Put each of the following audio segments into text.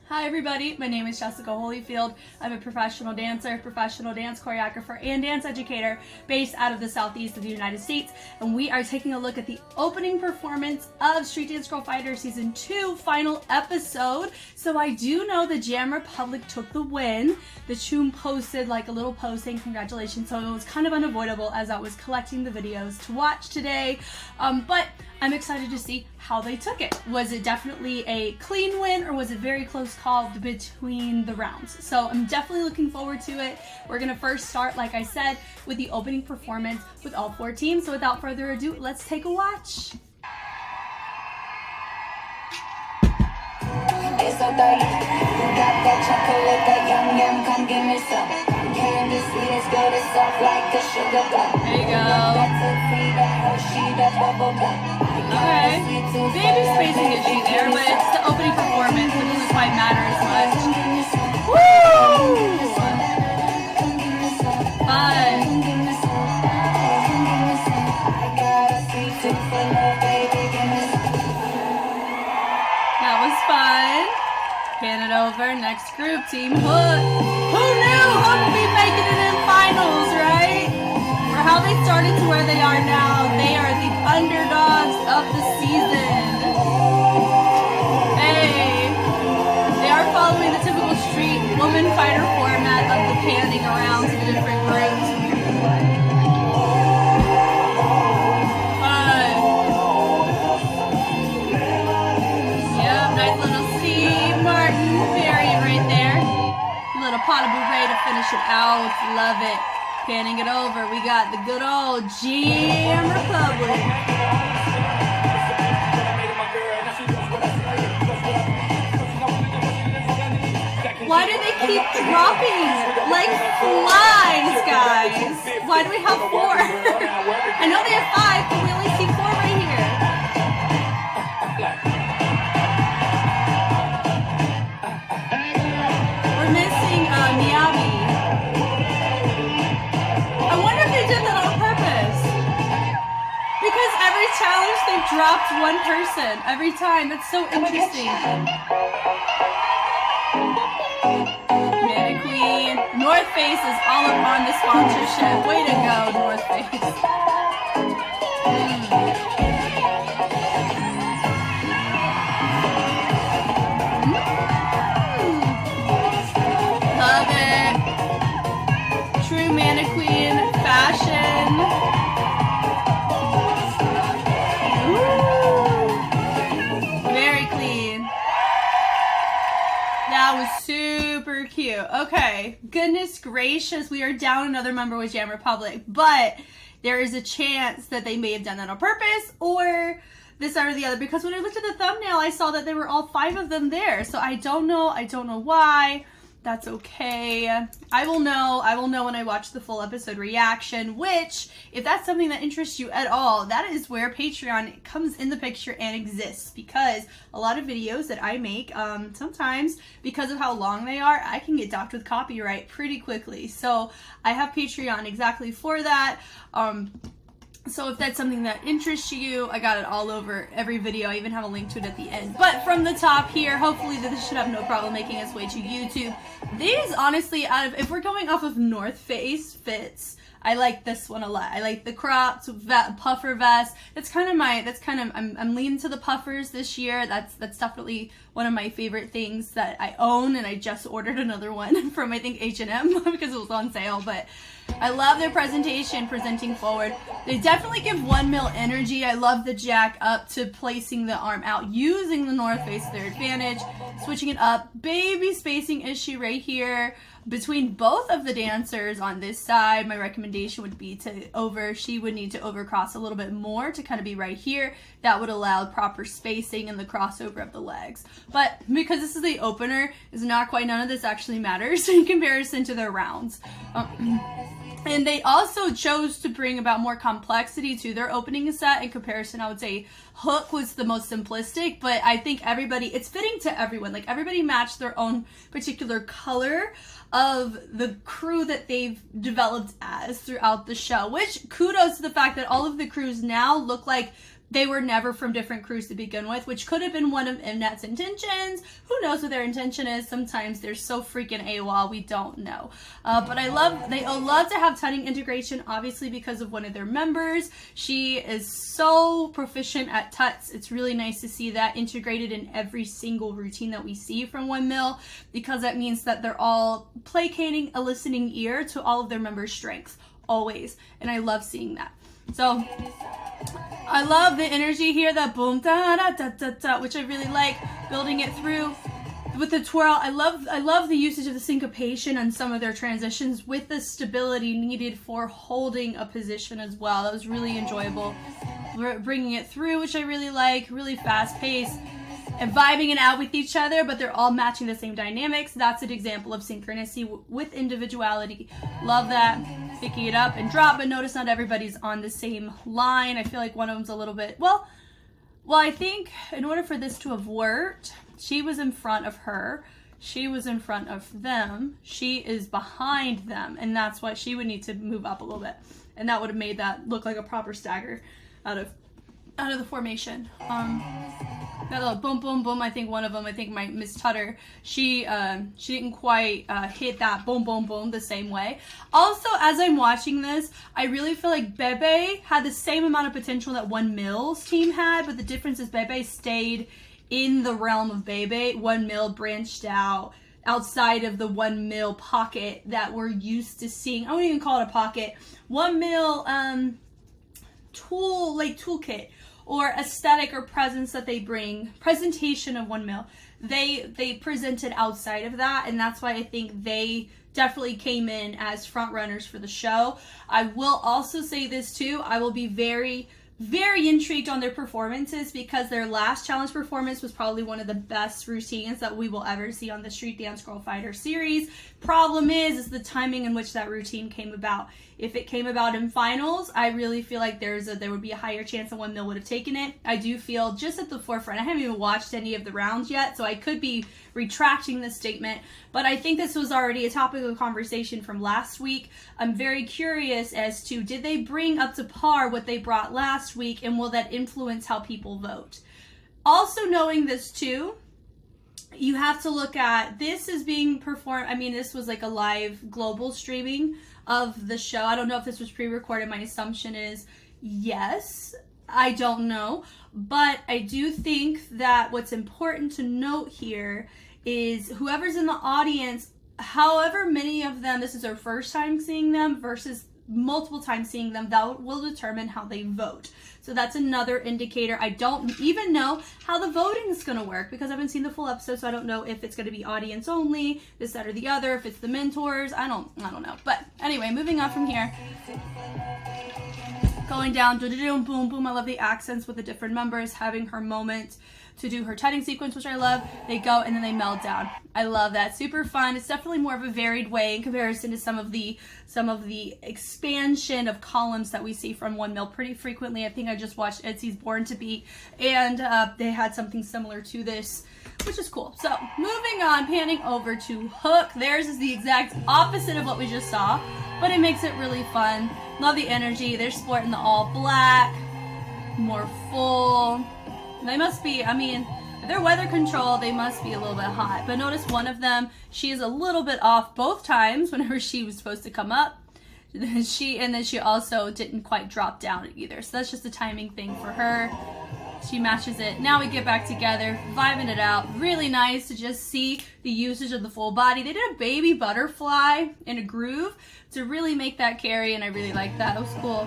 Hi everybody, my name is Jessica Holyfield. I'm a professional dancer, professional dance choreographer, and dance educator based out of the southeast of the United States. And we are taking a look at the opening performance of Street Dance Girl Fighter Season 2 final episode. So I do know the Jam Republic took the win. The Choom posted like a little post saying congratulations, so it was kind of unavoidable as I was collecting the videos to watch today. But I'm excited to see how they took it. Was it definitely a clean win or was it very close call between the rounds? So I'm definitely looking forward to it. We're gonna first start, like I said, with the opening performance with all four teams. So without further ado, let's take a watch. It's so dirty. You got that chocolate, that yum yum, come give me some. Candy sweet as good, it's soft like a sugar plum. There you go. That tootsie, that Hershey, that bubble gum. Okay. Maybe spacing issue there, but it's the opening performance. It doesn't quite matter as much. Woo! Fun. That was fun. Pan it over. Next group, Team Hook. Who knew Hook would be making it in finals, right? For how they started to where they are now, they are the underdogs of the season. Hey, they are following the typical street woman fighter format of the panning around to the different groups. Fun. Yep, nice little Steve Martin variant right there. Little pot of bouvet to finish it out. Love it. Panning it over, we got the good old Jam Republic. Why do they keep dropping like flies, guys? Why do we have 4? I know they have 5, but we only see 4 right here. We're missing Miyabi. I wonder if they did that on purpose. Because every challenge they've dropped one person. Every time. That's so interesting. Mana Queen. North Face is all up on the sponsorship. Way to go, North Face. Love it. True Mana Queen fashion. Ooh. Very clean. That was super cute. Okay, goodness gracious, we are down another member with Jam Republic, but there is a chance that they may have done that on purpose or this or the other, because when I looked at the thumbnail, I saw that there were all 5 of them there. So I don't know why. That's okay. I will know when I watch the full episode reaction, which, if that's something that interests you at all, that is where Patreon comes in the picture and exists, because a lot of videos that I make, sometimes, because of how long they are, I can get docked with copyright pretty quickly. So I have Patreon exactly for that. So if that's something that interests you, I got it all over every video. I even have a link to it at the end. But from the top here, hopefully this should have no problem making its way to YouTube. These, honestly, if we're going off of North Face fits, I like this one a lot. I like the cropped puffer vest. I'm leaning to the puffers this year. That's definitely one of my favorite things that I own, and I just ordered another one from, I think, H&M because it was on sale. But I love their presenting forward. They definitely give 1 mil energy. I love the jack up to placing the arm out, using the North Face to their advantage, switching it up. Baby spacing issue right here between both of the dancers on this side. My recommendation would be she would need to overcross a little bit more to kind of be right here. That would allow proper spacing and the crossover of the legs. But because this is the opener, none of this actually matters in comparison to their rounds. And they also chose to bring about more complexity to their opening set. In comparison, I would say Hook was the most simplistic, but I think it's fitting to everyone. Like, everybody matched their own particular color of the crew that they've developed as throughout the show, which kudos to the fact that all of the crews now look like they were never from different crews to begin with, which could have been one of Mnet's intentions. Who knows what their intention is? Sometimes they're so freaking AWOL, we don't know. But they love to have tutting integration, obviously because of one of their members. She is so proficient at tuts. It's really nice to see that integrated in every single routine that we see from 1mil, because that means that they're all placating a listening ear to all of their members' strengths, always. And I love seeing that. So I love the energy here, that boom, da, da, da, da, da, which I really like, building it through with the twirl. I love the usage of the syncopation on some of their transitions with the stability needed for holding a position as well. That was really enjoyable. We're bringing it through, which I really like, really fast paced and vibing it out with each other, but they're all matching the same dynamics. That's an example of synchronicity with individuality. Love that. Picking it up and drop, but notice not everybody's on the same line. I feel like one of them's a little bit, well, I think in order for this to have worked, she was in front of her, she was in front of them, she is behind them, and that's why she would need to move up a little bit, and that would have made that look like a proper stagger out of the formation. That little boom, boom, boom. I think one of them, my Miss Tutter, she didn't quite hit that boom, boom, boom the same way. Also, as I'm watching this, I really feel like Bebe had the same amount of potential that 1mil's team had, but the difference is Bebe stayed in the realm of Bebe. 1mil branched out outside of the 1mil pocket that we're used to seeing. I wouldn't even call it a pocket. 1mil toolkit or aesthetic or presence that they bring, presentation of 1mil, they presented outside of that, and that's why I think they definitely came in as front runners for the show. I will also say this too, I will be very, very intrigued on their performances, because their last challenge performance was probably one of the best routines that we will ever see on the Street Dance Girl Fighter series. Problem is the timing in which that routine came about. If it came about in finals, I really feel like there would be a higher chance that 1mil would have taken it. I do feel just at the forefront. I haven't even watched any of the rounds yet, so I could be retracting this statement, but I think this was already a topic of conversation from last week. I'm very curious as to, did they bring up to par what they brought last week, and will that influence how people vote? Also, knowing this too, you have to look at, this is being performed, I mean, this was like a live global streaming of the show. I don't know if this was pre-recorded. My assumption is yes. I don't know. But I do think that what's important to note here is whoever's in the audience, however many of them, this is their first time seeing them versus multiple times seeing them, that will determine how they vote. So that's another indicator. I don't even know how the voting is going to work, because I haven't seen the full episode, so I don't know if it's going to be audience only, this, that, or the other, if it's the mentors. I don't know. But anyway, moving on from here. Going down, boom, boom. I love the accents with the different members having her moment to do her tutting sequence, which I love. They go and then they melt down. I love that. Super fun. It's definitely more of a varied way in comparison to some of the expansion of columns that we see from 1mil pretty frequently. I think I just watched Etsy's Born to Be, and they had something similar to this, which is cool. So moving on, panning over to Hook. Theirs is the exact opposite of what we just saw, but it makes it really fun. Love the energy. They're sporting the all black, more full. They must be, I mean, if they're weather control, they must be a little bit hot. But notice one of them, she is a little bit off both times whenever she was supposed to come up. And then she also didn't quite drop down either. So that's just a timing thing for her. She matches it. Now we get back together, vibing it out. Really nice to just see the usage of the full body. They did a baby butterfly in a groove to really make that carry, and I really like that. It was cool.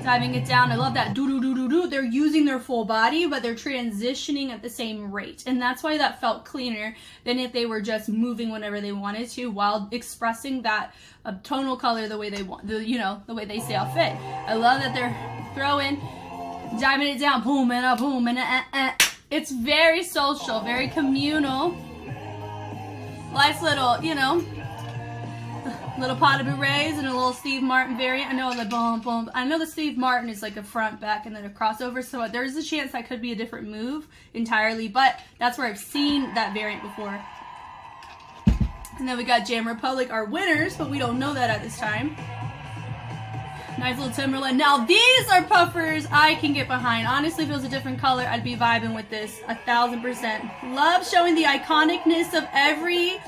Diving it down. I love that do-do-do-do-do. They're using their full body, but they're transitioning at the same rate. And that's why that felt cleaner than if they were just moving whenever they wanted to while expressing that tonal color the way they want, the way they say I'll fit. I love that they're throwing, diving it down, boom and a boom and a. It's very social, very communal. Nice little, little pot of berets and a little Steve Martin variant. I know the boom, boom. I know the Steve Martin is like a front, back, and then a crossover, so there's a chance that could be a different move entirely, but that's where I've seen that variant before. And then we got Jam Republic, our winners, but we don't know that at this time. Nice little Timberland. Now these are puffers I can get behind. Honestly, if it was a different color, I'd be vibing with this 1000%. Love showing the iconicness of every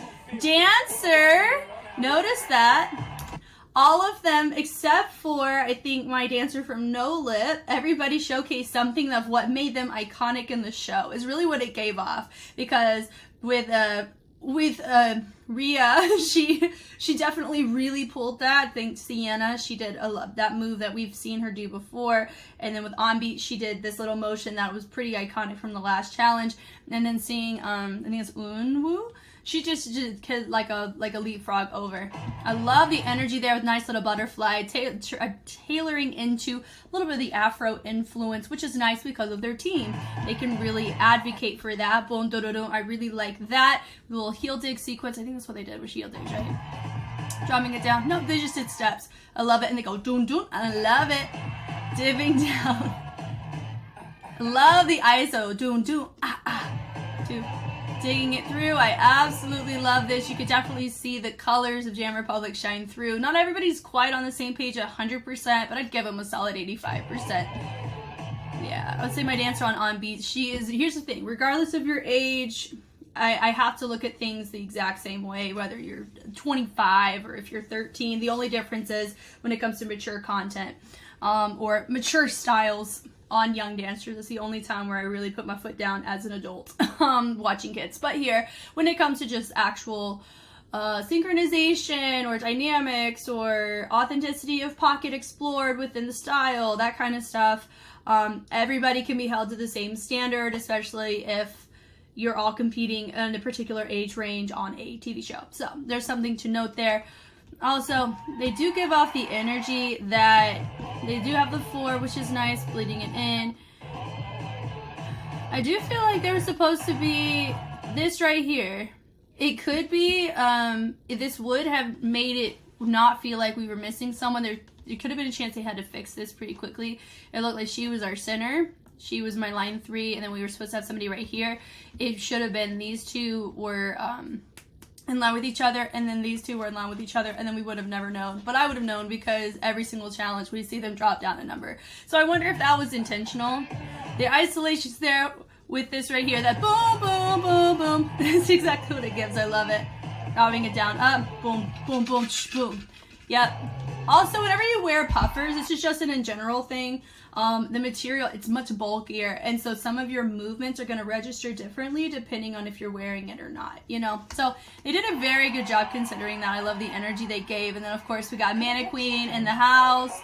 dancer. Notice that. All of them, except for, I think, my dancer from No Lip, everybody showcased something of what made them iconic in the show, is really what it gave off. Because with Rhea, she definitely really pulled that. I think Sienna, she did that move that we've seen her do before. And then with On Beat, she did this little motion that was pretty iconic from the last challenge. And then seeing, I think it's Unwoo, she just did like a leapfrog over. I love the energy there with nice little butterfly, tailoring into a little bit of the Afro influence, which is nice because of their team. They can really advocate for that. I really like that. The little heel dig sequence. I think that's what they did with heel digs, right? Drumming it down. No, they just did steps. I love it. And they go dun dun. I love it. Dipping down. Love the ISO. Dun dun. Ah ah. Two. Digging it through. I absolutely love this. You could definitely see the colors of Jam Republic shine through. Not everybody's quite on the same page 100%, but I'd give them a solid 85%. Yeah, I would say my dancer on Beat, she is, here's the thing, regardless of your age, I have to look at things the exact same way, whether you're 25 or if you're 13. The only difference is when it comes to mature content or mature styles on young dancers. It's the only time where I really put my foot down as an adult watching kids. But here, when it comes to just actual synchronization or dynamics or authenticity of pocket explored within the style, that kind of stuff, everybody can be held to the same standard, especially if you're all competing in a particular age range on a TV show. So there's something to note there. Also, they do give off the energy that they do have the floor, which is nice, bleeding it in. I do feel like there was supposed to be this right here. It could be, this would have made it not feel like we were missing someone. There could have been a chance they had to fix this pretty quickly. It looked like she was our center. She was my line 3, and then we were supposed to have somebody right here. It should have been these two were, in line with each other, and then these two were in line with each other, and then we would have never known. But I would have known because every single challenge we see them drop down a number. So I wonder if that was intentional. The isolation's there with this right here, that boom, boom, boom, boom. That's exactly what it gives. I love it. Dropping it down, up, boom, boom, boom, boom. Yep. Also, whenever you wear puffers, this is just an in general thing. The material, it's much bulkier, and so some of your movements are going to register differently depending on if you're wearing it or not, you know? So they did a very good job considering that. I love the energy they gave. And then of course we got Mannequin in the house,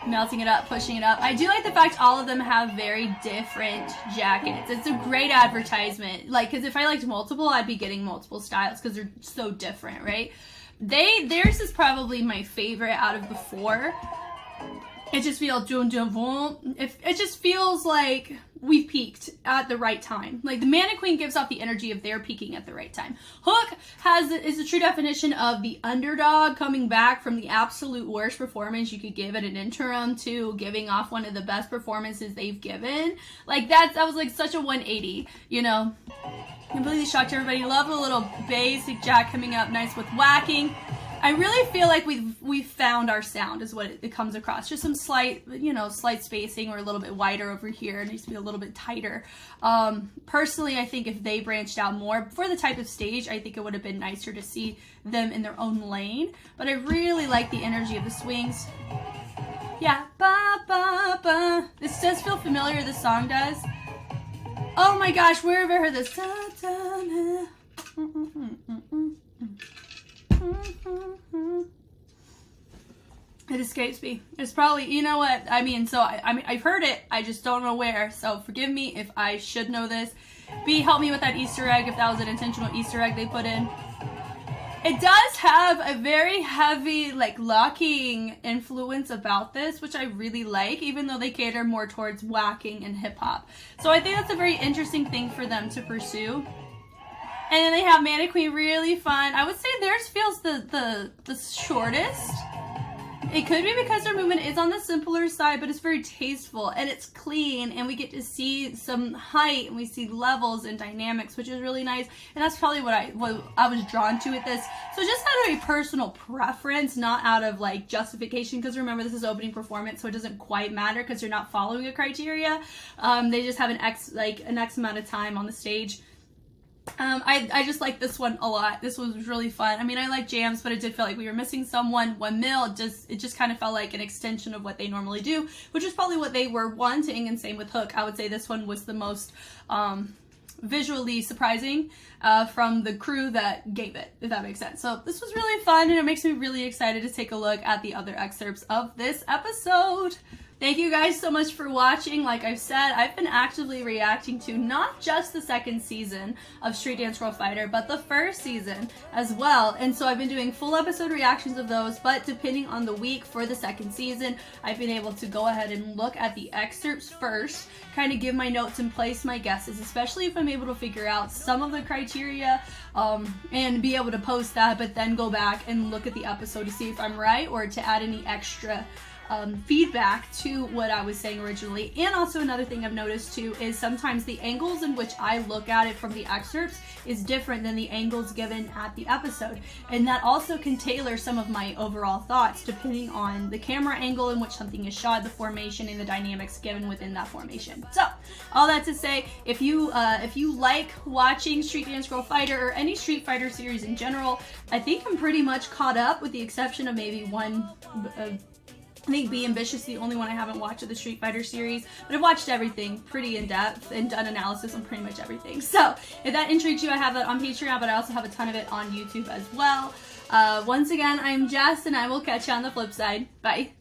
melting it up, pushing it up. I do like the fact all of them have very different jackets. It's a great advertisement. Like, because if I liked multiple, I'd be getting multiple styles because they're so different, right? Theirs is probably my favorite out of the 4. It just feels it just feels like we've peaked at the right time. Like the Mannequin gives off the energy of they're peaking at the right time. Hook is the true definition of the underdog coming back from the absolute worst performance you could give at an interim to giving off one of the best performances they've given. Like that was like such a 180, you know. Completely shocked everybody. Love the little basic jack coming up nice with whacking. I really feel like we've found our sound is what it comes across. Just some slight spacing or a little bit wider over here. It needs to be a little bit tighter. Personally, I think if they branched out more for the type of stage, I think it would have been nicer to see them in their own lane. But I really like the energy of the swings. Yeah, ba ba ba. This does feel familiar. This song does. Oh my gosh, where have I heard this? It escapes me. It's probably, you know what, I mean, so I've heard it, I just don't know where, so forgive me if I should know this. B, help me with that Easter egg if that was an intentional Easter egg they put in. It does have a very heavy, like, locking influence about this, which I really like, even though they cater more towards whacking and hip-hop. So I think that's a very interesting thing for them to pursue. And then they have Mannequin, really fun. I would say theirs feels the shortest. It could be because their movement is on the simpler side, but it's very tasteful and it's clean, and we get to see some height and we see levels and dynamics, which is really nice. And that's probably what I was drawn to with this. So just out of a personal preference, not out of like justification, because remember this is opening performance, so it doesn't quite matter because you're not following a criteria. They just have an X amount of time on the stage. I just like this one a lot. This was really fun. I mean, I like jams, but it did feel like we were missing someone. 1 mil, it just kind of felt like an extension of what they normally do, which is probably what they were wanting. And same with Hook. I would say this one was the most visually surprising from the crew that gave it, if that makes sense. So this was really fun, and it makes me really excited to take a look at the other excerpts of this episode. Thank you guys so much for watching. Like I've said, I've been actively reacting to not just the second season of Street Dance Girl Fighter, but the first season as well. And so I've been doing full episode reactions of those, but depending on the week for the second season, I've been able to go ahead and look at the excerpts first, kind of give my notes and place my guesses, especially if I'm able to figure out some of the criteria and be able to post that, but then go back and look at the episode to see if I'm right or to add any extra feedback to what I was saying originally. And also another thing I've noticed too is sometimes the angles in which I look at it from the excerpts is different than the angles given at the episode, and that also can tailor some of my overall thoughts depending on the camera angle in which something is shot, the formation, and the dynamics given within that formation. So all that to say, if you like watching Street Dance Girl Fighter or any Street Fighter series in general, I think I'm pretty much caught up with the exception of maybe one. I think Be Ambitious, the only one I haven't watched of the Street Fighter series, but I've watched everything pretty in depth and done analysis on pretty much everything. So if that intrigues you, I have that on Patreon, but I also have a ton of it on YouTube as well. Once again, I'm Jess, and I will catch you on the flip side. Bye.